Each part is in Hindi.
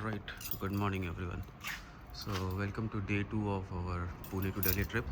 Alright, good morning everyone. So welcome to day 2 of our Pune to Delhi trip.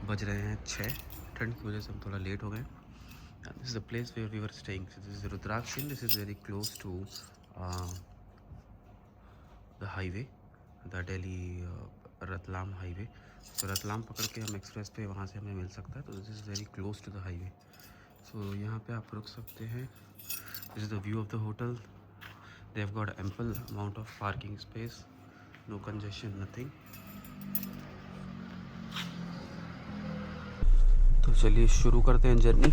बज रहे हैं 6. ठंड की वजह से हम थोड़ा लेट हो गए. And this is the place where we were staying. So this is Rudraksh. This is very close to the highway, the Delhi Ratlam highway. So Ratlam पकड़ के हम एक्सप्रेस पे वहाँ से हमें मिल सकता है. तो this is very close to the highway. So यहाँ पे आप रुक सकते हैं. This is the view of the hotel. They have got ample amount of parking space, no congestion, nothing. तो चलिए शुरू करते हैं जर्नी.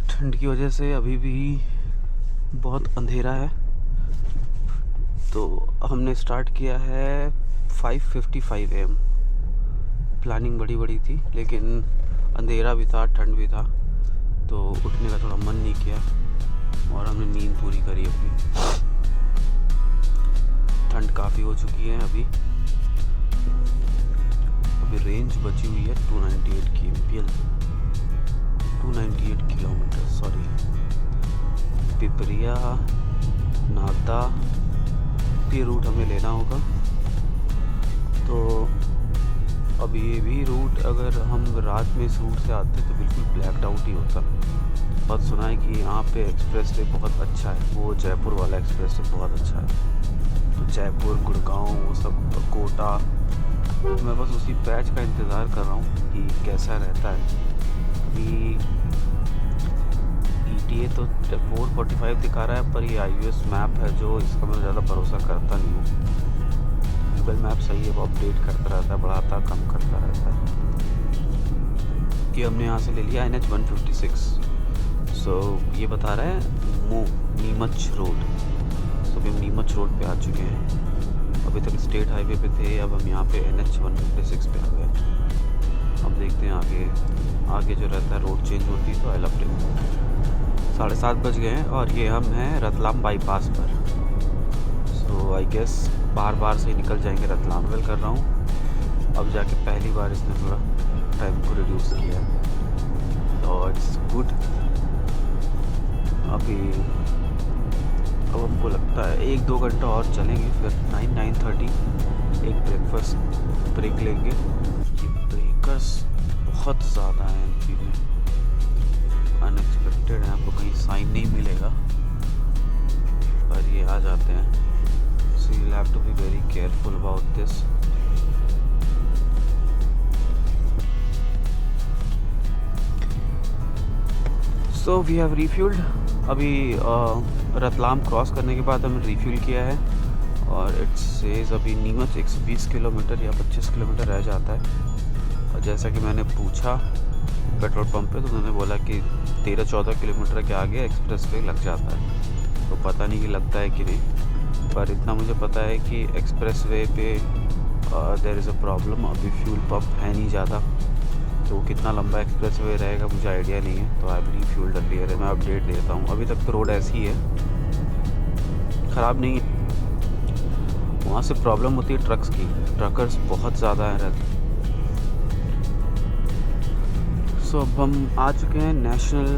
ठंड की वजह से अभी भी बहुत अंधेरा है. तो हमने स्टार्ट किया है 5:55 AM. प्लानिंग बड़ी थी लेकिन अंधेरा भी था, ठंड भी था, तो उठने का थोड़ा मन नहीं किया और हमने नींद पूरी करी अपनी. ठंड काफ़ी हो चुकी है. अभी रेंज बची हुई है 298 kmpl, 298 kilometre. Sorry, Pipariya, Nagda, ये रूट हमें लेना होगा. तो अब ये भी रूट अगर हम रात में इस रूट से आते तो बिल्कुल ब्लैकड आउट ही होता. बहुत सुना है कि यहाँ पे एक्सप्रेस वे बहुत अच्छा है. वो जयपुर वाला एक्सप्रेस वे बहुत अच्छा है. तो जयपुर, गुड़गांव, वो सब, कोटा, मैं बस उसी पैच का इंतज़ार कर रहा हूँ कि कैसा रहता है. अभी ETA तो 4:45 दिखा रहा है, पर ये iOS मैप है जो इसका मैं ज़्यादा भरोसा करता नहीं हूँ. गूगल मैप सही है, वो अपडेट करता रहता है, बढ़ाता कम करता रहता है. कि हमने यहाँ से ले लिया NH 156. सो ये बता रहा है नीमच रोड. सो अभी हम नीमच रोड पे आ चुके हैं. अभी तक स्टेट हाईवे पे थे, अब हम यहाँ पे NH 156 पे आ गए. अब देखते हैं आगे जो रहता है रोड चेंज होती है तो आई अपडेट. 7:30 बज गए हैं और ये हम हैं रतलाम बाईपास पर. सो आई गेस बार से ही निकल जाएंगे रतलाम. वेल कर रहा हूँ. अब जाके पहली बार इसने थोड़ा टाइम को रिड्यूस किया है तो इट्स गुड. अब हमको लगता है 1-2 घंटा और चलेंगे, फिर 9-9:30 एक ब्रेकफास्ट ब्रेक लेंगे. ये ब्रेकर्स बहुत ज़्यादा हैं MP में, अनएक्सपेक्टेड है. आपको कहीं साइन नहीं मिलेगा पर ये आ जाते हैं. So you have to be very careful about this. So we have refuelled. अभी रतलाम क्रॉस करने के बाद हमने रिफ्यूल किया है और इट्स सेज अभी नीमच 120 किलोमीटर या 25 किलोमीटर रह जाता है. और जैसा कि मैंने पूछा पेट्रोल पंप पे तो उन्होंने बोला कि 13-14 किलोमीटर के आगे एक्सप्रेस वे लग जाता है. तो पता नहीं कि लगता है कि नहीं, पर इतना मुझे पता है कि एक्सप्रेस वे पे देयर इज़ अ प्रॉब्लम. अभी फ्यूल पंप है नहीं ज़्यादा, तो कितना लंबा एक्सप्रेस वे रहेगा मुझे आइडिया नहीं है. तो आई बी फ्यूल अर्लियर है, मैं अपडेट देता हूँ. अभी तक तो रोड ऐसी ही है, ख़राब नहीं है. वहाँ से प्रॉब्लम होती है ट्रक्स की. ट्रकर्स बहुत ज़्यादा हैं रहते. सो अब हम आ चुके हैं नेशनल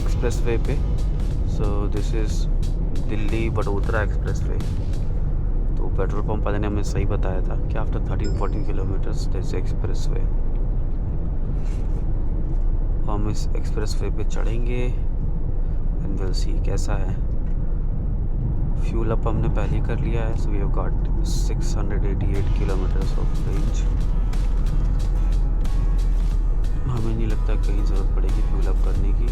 एक्सप्रेस वे पे. So this is Delhi Vadodara express way. तो पेट्रोल पंप वाले ने हमें सही बताया था कि after 13-14 kilometres this express way. हम इस एक्सप्रेस वे पे चढ़ेंगे एंड विल सी कैसा है. फ्यूल अप हमने पहले ही कर लिया है. So we have got 688 kilometres of range. हमें नहीं लगता कहीं ज़रूरत पड़ेगी फ्यूल अप करने की.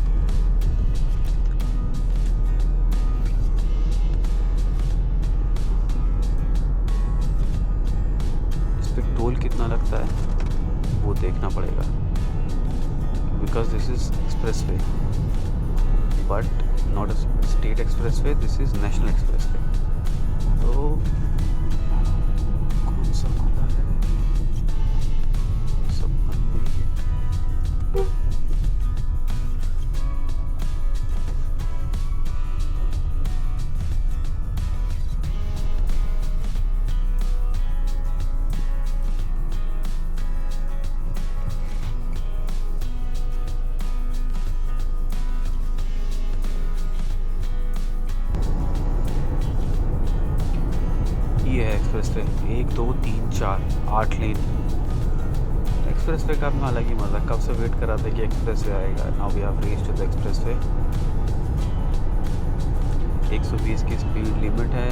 इस पे टोल कितना लगता है वो देखना पड़ेगा, because this is expressway but not a state expressway, this is national expressway. तो कौन सा खुला है, सब बंद नहीं है. एक्सप्रेस वे, 1 2 3 4 8 लेन। एक्सप्रेस वे का अपना अलग ही मज़ा, कब से वेट कर रहा था कि एक्सप्रेस वे आएगा। Now we have reached the expressway. 120 की स्पीड लिमिट है।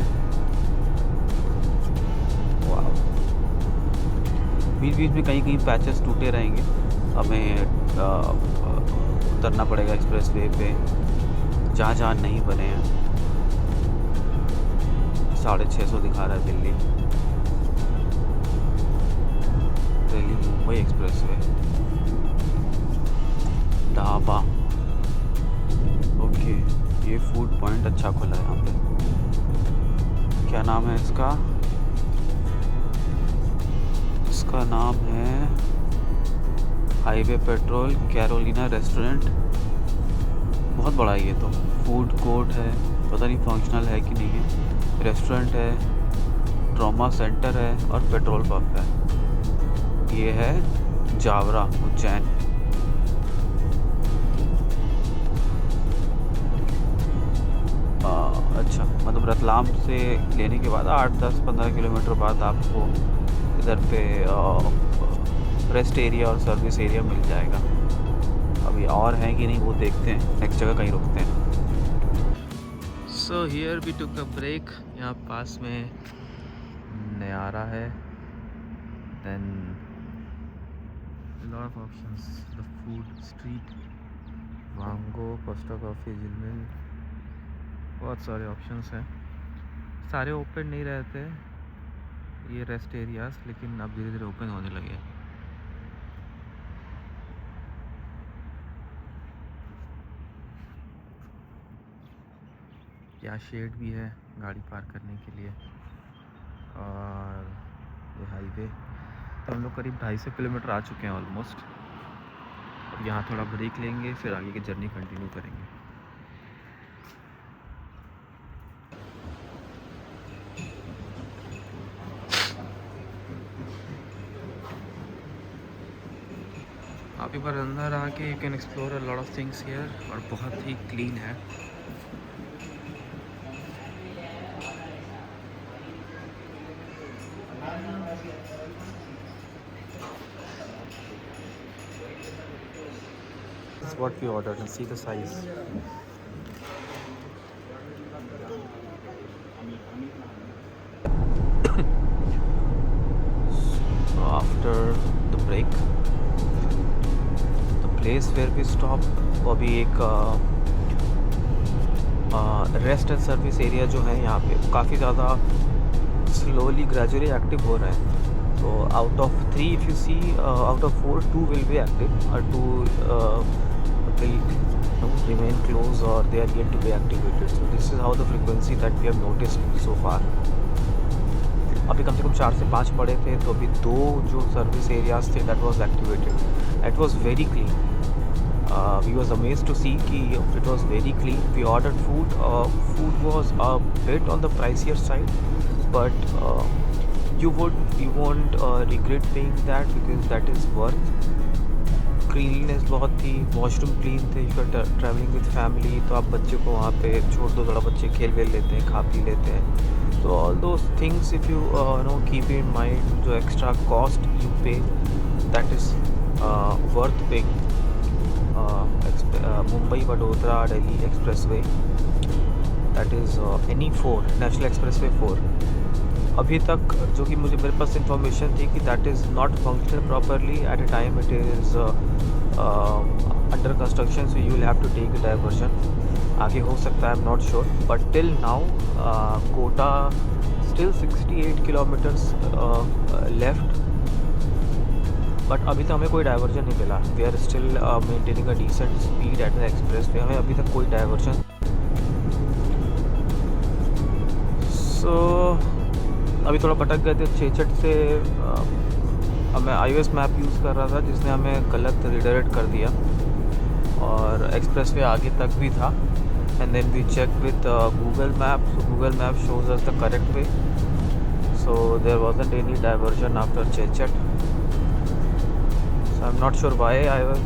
वाह, बीच बीच में कहीं कहीं पैचेस टूटे रहेंगे, हमें उतरना पड़ेगा एक्सप्रेस वे पे जहाँ जहाँ नहीं बने हैं। 650 दिखा रहा है Delhi Mumbai express way. Dhaba, okay, ये फूड पॉइंट अच्छा खुला है यहाँ पे। क्या नाम है इसका? इसका नाम है हाईवे पेट्रोल कैरोलिना रेस्टोरेंट। बहुत बड़ा है ये तो, फूड कोर्ट है, पता नहीं फंक्शनल है कि नहीं है। रेस्टोरेंट है, ट्रॉमा सेंटर है और पेट्रोल पंप है। ये है जावरा, उज्जैन। अच्छा, मतलब रतलाम से लेने के बाद 8 10 15 किलोमीटर बाद आपको इधर पे रेस्ट एरिया और सर्विस एरिया मिल जाएगा। अभी और हैं कि नहीं वो देखते हैं, नेक्स्ट जगह कहीं रुकते हैं। So here we took a break. यहाँ पास में नयारा है, then lot of options, the food street, वांगो, कोस्टा कॉफ़ी, जिलमिल, बहुत सारे ऑप्शंस हैं। सारे ओपन नहीं रहते ये रेस्ट एरियाज, लेकिन अब धीरे धीरे ओपन होने लगे हैं। यहाँ शेड भी है गाड़ी पार्क करने के लिए। और ये हाईवे, तो हम लोग करीब 250 किलोमीटर आ चुके हैं ऑलमोस्ट। और यहाँ थोड़ा ब्रेक लेंगे, फिर आगे की जर्नी कंटिन्यू करेंगे। आप एक बार अंदर आके you can explore a lot of things here, और बहुत ही क्लीन है। This is what we ordered and see the size. So after the break, the place where we stopped, वो अभी एक रेस्ट एंड सर्विस एरिया जो है यहाँ पे काफ़ी ज़्यादा स्लोली ग्रेजुअली एक्टिव हो रहा है। तो out of 3 if you see, out of 4 2 will be active और 2 will remain closed or they are yet to be activated. So this is how the frequency that we have noticed so far. अभी कम से कम 4 से 5 पड़े थे, तो अभी 2 जो सर्विस एरियाज थे that was activated. It was very clean. We was amazed to see कि it was very clean. We ordered food. Food was a bit on the pricier side, but you won't regret paying that because that is worth. Cleanliness बहुत थी, वॉशरूम क्लीन थे। You are travelling with family, तो आप बच्चे को वहाँ पे छोड़ दो, थोड़ा बच्चे खेल वेल लेते हैं, खा पी लेते हैं। तो all those things if you know keep in mind, जो एक्स्ट्रा कॉस्ट यू पे that is worth paying. Mumbai Vadodara Delhi express way, that is NE4, national express way 4। अभी तक जो कि मेरे पास इंफॉर्मेशन थी कि that is not functional properly at a time, it is under construction, so you will have to take a diversion. आगे हो सकता है, I am not sure, but till now Kota still 68 kilometres left, but अभी तक हमें कोई डाइवर्जन नहीं मिला। We are still maintaining a decent speed at the expressway, हमें अभी तक कोई डाइवर्जन। सो अभी थोड़ा भटक गए थे चेचट से। मैं iOS मैप यूज़ कर रहा था जिसने हमें गलत रिडायरेक्ट कर दिया, और एक्सप्रेस वे आगे तक भी था। And then we check with Google map, so Google map shows us the correct way, so there wasn't any diversion after Chechat. So I am not sure why I was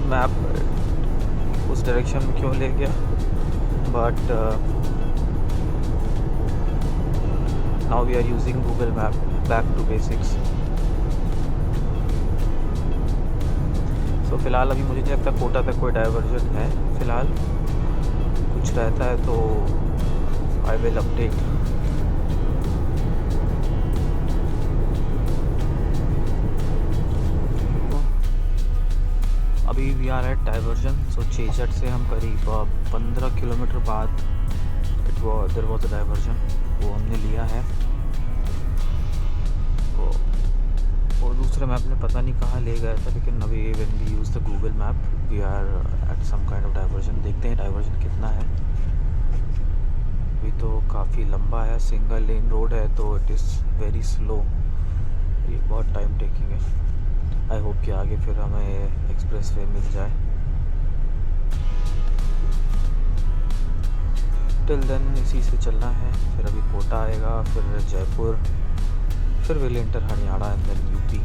map उस डायरेक्शन में क्यों ले गया, but now we are using Google map back to basics. तो फ़िलहाल अभी मुझे नहीं लगता कोटा तक कोई डाइवर्जन है। फ़िलहाल कुछ रहता है तो आई विल अपडेट। अभी वी आर एट डाइवर्जन। सो चेचट से हम करीब 15 किलोमीटर बाद देयर वाज अ डाइवर्जन, वो हमने लिया है। और दूसरे मैप ने पता नहीं कहाँ ले गया था, लेकिन अभी when we use the Google map we are at some kind of diversion. देखते हैं डाइवर्जन कितना है। अभी तो काफ़ी लंबा है, सिंगल लेन रोड है तो इट इज़ वेरी स्लो, ये बहुत टाइम टेकिंग है। आई होप कि आगे फिर हमें एक्सप्रेस वे मिल जाए। टिल देन इसी से चलना है। फिर अभी कोटा आएगा, फिर जयपुर, फिर will enter Haryana and then UP.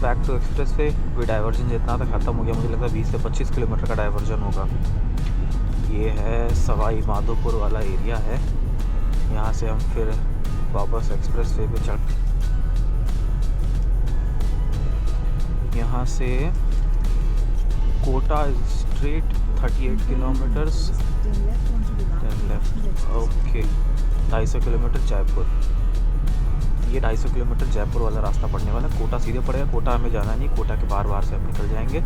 Back to expressway. वे डाइवर्जन जितना था ख़त्म हो गया, मुझे लगता है 20 से 25 किलोमीटर का डाइवर्जन होगा। ये है सवाई माधोपुर वाला एरिया है। यहाँ से हम फिर वापस एक्सप्रेस वे पे चढ़, यहाँ से Kota straight 38 kilometres, left okay 250 kilometre Jaipur. ये 250 किलोमीटर जयपुर वाला रास्ता पड़ने वाला। कोटा सीधे पड़ेगा, कोटा हमें जाना नहीं, कोटा के बार बार से हम निकल जाएंगे।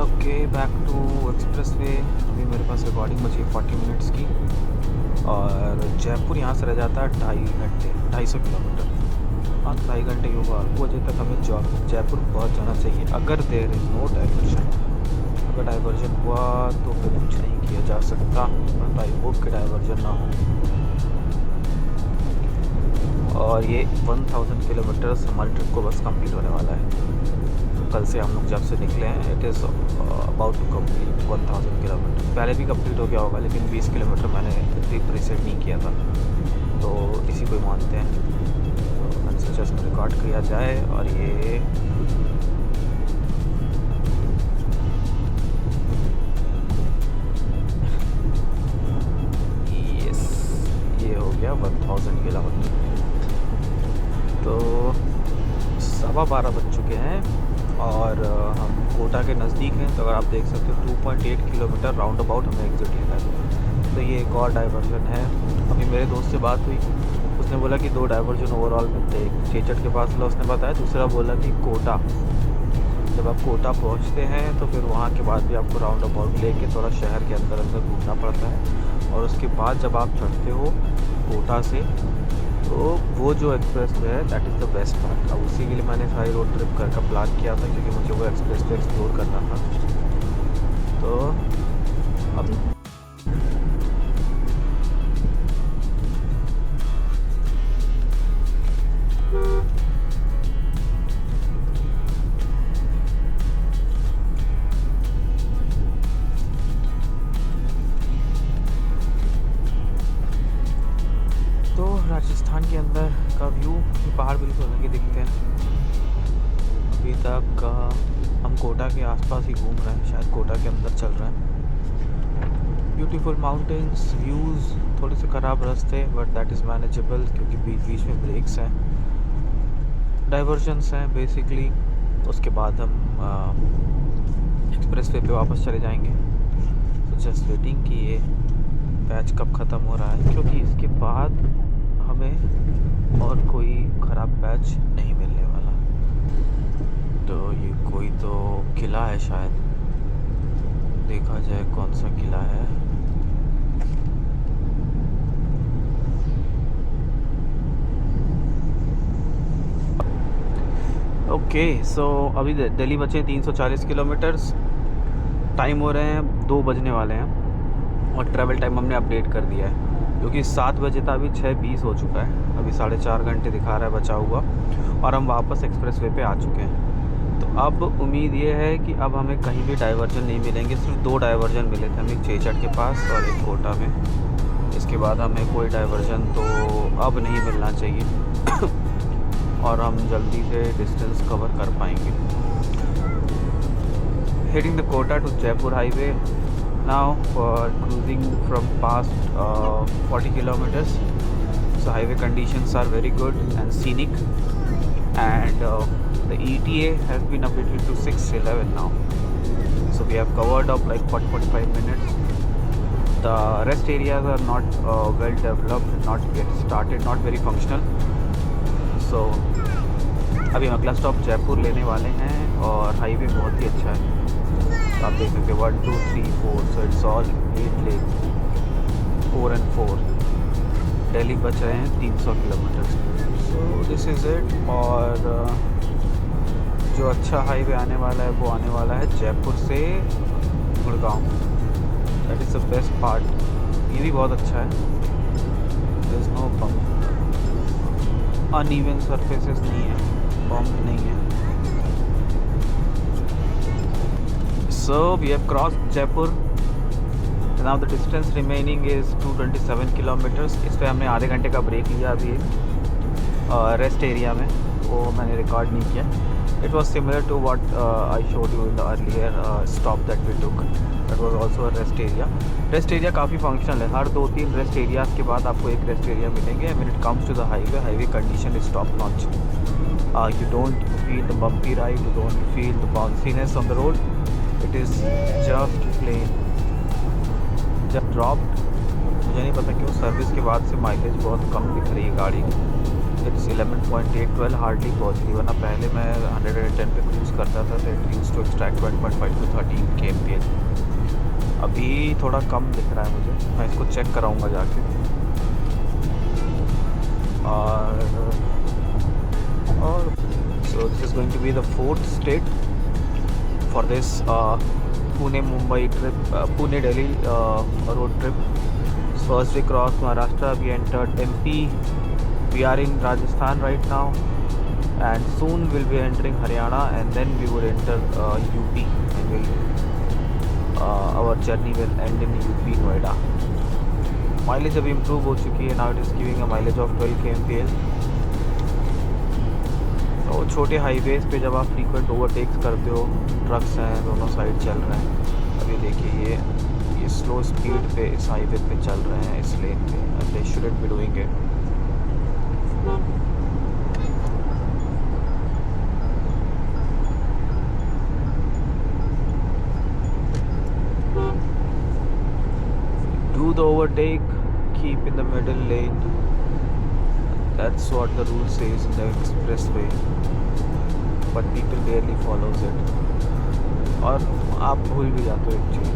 Okay back to expressway. अभी मेरे पास रिकॉर्डिंग बची है 40 मिनट्स की, और जयपुर यहाँ से रह जाता है 2.5 घंटे, 250 किलोमीटर। हाँ 2.5 घंटे ही होगा। 2 बजे तक हमें जयपुर पहुँच जाना चाहिए, अगर देयर इज़ नो डाइवर्जन। अगर डाइवर्जन हुआ तो फिर कुछ नहीं किया जा सकता, बट आई होप कि डाइवर्जन ना हो। और ये 1000 किलोमीटर्स हमारी ट्रिप को बस कंप्लीट होने वाला है। कल से हम लोग जब से निकले हैं it is about to complete 1000 kilometre. पहले भी कंप्लीट हो गया होगा, लेकिन 20 किलोमीटर मैंने प्रीसेट नहीं किया था, तो इसी को मानते हैं। तो मैंने सोचा इसको रिकॉर्ड किया जाए। और ये ये हो गया 1000 किलोमीटर। तो 12:15 बज चुके हैं और हम कोटा के नज़दीक हैं। तो अगर आप देख सकते हो 2.8 किलोमीटर राउंड अबाउट हमें एग्जिट लेना है। तो ये एक और डाइवर्जन है। अभी मेरे दोस्त से बात हुई, उसने बोला कि 2 डाइवर्जन ओवरऑल मिलते हैं। एक चेचट के पास वाला उसने बताया, दूसरा बोला कि कोटा। जब आप कोटा पहुंचते हैं तो फिर वहाँ के बाद भी आपको राउंड अबाउट लेके थोड़ा शहर के अंदर अंदर घूमना पड़ता है। और उसके बाद जब आप चढ़ते हो कोटा से, तो वो जो एक्सप्रेस वे है that is the best part. अब उसी के लिए मैंने सारी रोड ट्रिप का प्लान किया था, क्योंकि मुझे वो एक्सप्रेस वे एक्सप्लोर करना था। तो अब राजस्थान के अंदर का व्यू, पहाड़ बिल्कुल अलग ही दिखते हैं। अभी तक हम कोटा के आसपास ही घूम रहे हैं, शायद कोटा के अंदर चल रहे हैं। ब्यूटीफुल माउंटेन्स, व्यूज़, थोड़े से ख़राब रास्ते, बट दैट इज़ मैनेजेबल क्योंकि बीच बीच में ब्रेक्स हैं, डाइवर्जन्स हैं बेसिकली। उसके बाद हम एक्सप्रेस वे पे वापस चले जाएंगे। तो जस्ट वेटिंग कि ये पैच कब ख़त्म हो रहा है, क्योंकि इसके बाद हमें और कोई ख़राब पैच नहीं मिलने वाला। तो ये कोई तो किला है शायद, देखा जाए कौन सा किला है। ओके सो अभी दिल्ली बचे 340 किलोमीटर्स, टाइम हो रहे हैं 2 बजने वाले हैं, और ट्रैवल टाइम हमने अपडेट कर दिया है क्योंकि 7 बजे था, अभी 6:20 हो चुका है। अभी 4.5 घंटे दिखा रहा है बचा हुआ, और हम वापस एक्सप्रेस वे पे आ चुके हैं। तो अब उम्मीद ये है कि अब हमें कहीं भी डाइवर्जन नहीं मिलेंगे। सिर्फ 2 डाइवर्जन मिले थे, हमें एक चेचट के पास और एक कोटा में। इसके बाद हमें कोई डाइवर्जन तो अब नहीं मिलना चाहिए और हम जल्दी से डिस्टेंस कवर कर पाएंगे। Heading the Kota to Jaipur highway now for cruising from past 40 kilometers. So highway conditions are very good and scenic, and the ETA has been updated to 6:11 now. So we have covered up like 40-45 minutes. The rest areas are not well developed, not yet started, not very functional. So अभी हम अगला स्टॉप जयपुर लेने वाले हैं और हाईवे बहुत ही अच्छा है. आप देख सकते हैं 1 2 3 4, so it's all 8 lane, 4 and 4. Delhi बच रहे हैं 300 kilometre. So this is it. और जो अच्छा हाईवे आने वाला है वो आने वाला है जयपुर से Gurgaon. That is the best part. ये भी बहुत अच्छा है. There is no bump, uneven surfaces नहीं है, बम्प नहीं है. So we have crossed Jaipur. Now the distance remaining is 227 kilometers. इस पे हमने आधे घंटे का ब्रेक लिया अभी रेस्ट एरिया में, वो मैंने रिकॉर्ड नहीं किया. It was similar to what I showed you in the earlier stop that we took. That was also a rest area. Rest area काफ़ी फंक्शनल है. हर 2-3 रेस्ट एरियाज़ के बाद आपको एक रेस्ट एरिया मिलेंगे. When it comes to the highway condition is top notch. You don't feel the bumpy ride, you don't feel the bounciness on the road. It is just plain. जब ड्रॉप्ड, मुझे नहीं पता क्यों सर्विस के बाद से माइलेज बहुत कम दिख रही है गाड़ी की. इट्स 11.8 12 हार्डली पहुँच रही. वरना पहले मैं 110 पे क्रूज़ करता था तो it used to extract 12.5 to 13 kmph. अभी थोड़ा कम दिख रहा है मुझे. मैं इसको चेक कराऊंगा जाके. और so this is going to be the 4th state for this Pune Mumbai trip, Pune Delhi road trip. First we crossed Maharashtra, we entered MP, we are in Rajasthan right now, and soon we'll be entering Haryana, and then we would enter UP, and our journey will end in UP Noida. Mileage अभी improve हो चुकी है. Now it is giving a mileage of 12 kmph. तो छोटे हाईवेज़ पे जब आप फ्रीक्वेंट ओवरटेक्स करते हो, ट्रक्स हैं दोनों साइड चल रहे हैं. अभी देखिए ये स्लो स्पीड पे इस हाईवे पे चल रहे हैं, इस लेन पे. And they shouldn't be doing it. Do the overtake, keep in the middle lane. That's what the rule says in the expressway, but people barely follows it. और आप भूल भी जाते हो एक चीज़.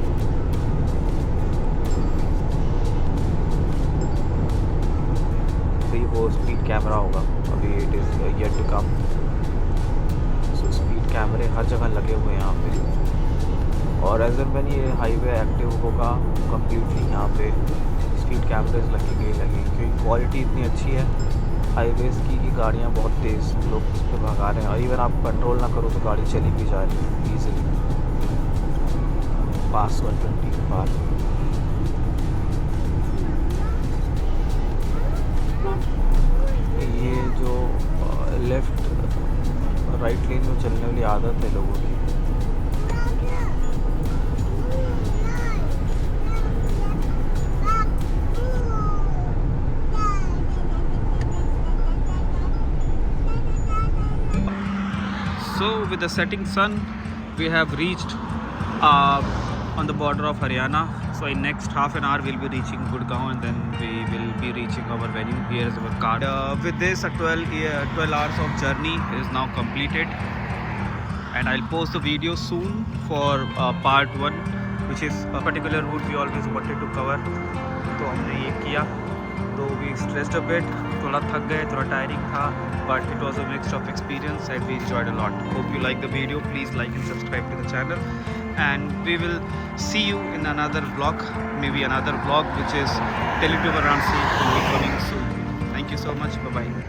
तो वो स्पीड कैमरा होगा अभी. It is yet to come. So speed कैमरे हर जगह लगे हुए हैं यहाँ पे. और एज एंड व्हेन ये हाईवे एक्टिव होगा कम्प्लीटली, यहाँ पे स्पीड कैमरेज लगेंगे क्योंकि क्वालिटी इतनी अच्छी है हाईवेज़ की कि गाड़ियाँ बहुत तेज़ लोग उस पर भगा रहे हैं. और इवन आप कंट्रोल ना करो तो गाड़ी चली भी जा रही है ईजिली पास 120 के बाद. ये जो लेफ़्ट राइट लेन में चलने वाली आदत है लोगों की. So with the setting sun, we have reached on the border of Haryana. So in next half an hour we'll be reaching Gurgaon, and then we will be reaching our venue. Here is our car. With this, 12 hours of journey is now completed, and I'll post the video soon for part 1, which is a particular route we always wanted to cover. तो हमने ये किया. तो we stressed a bit, थोड़ा थक गए, थोड़ा tiring था, but it was a mix of experience and we enjoyed a lot. Hope you like the video. Please like and subscribe to the channel, and we will see you in another vlog, maybe another vlog which is Delhi to Varanasi will be coming soon. Thank you so much. Bye bye.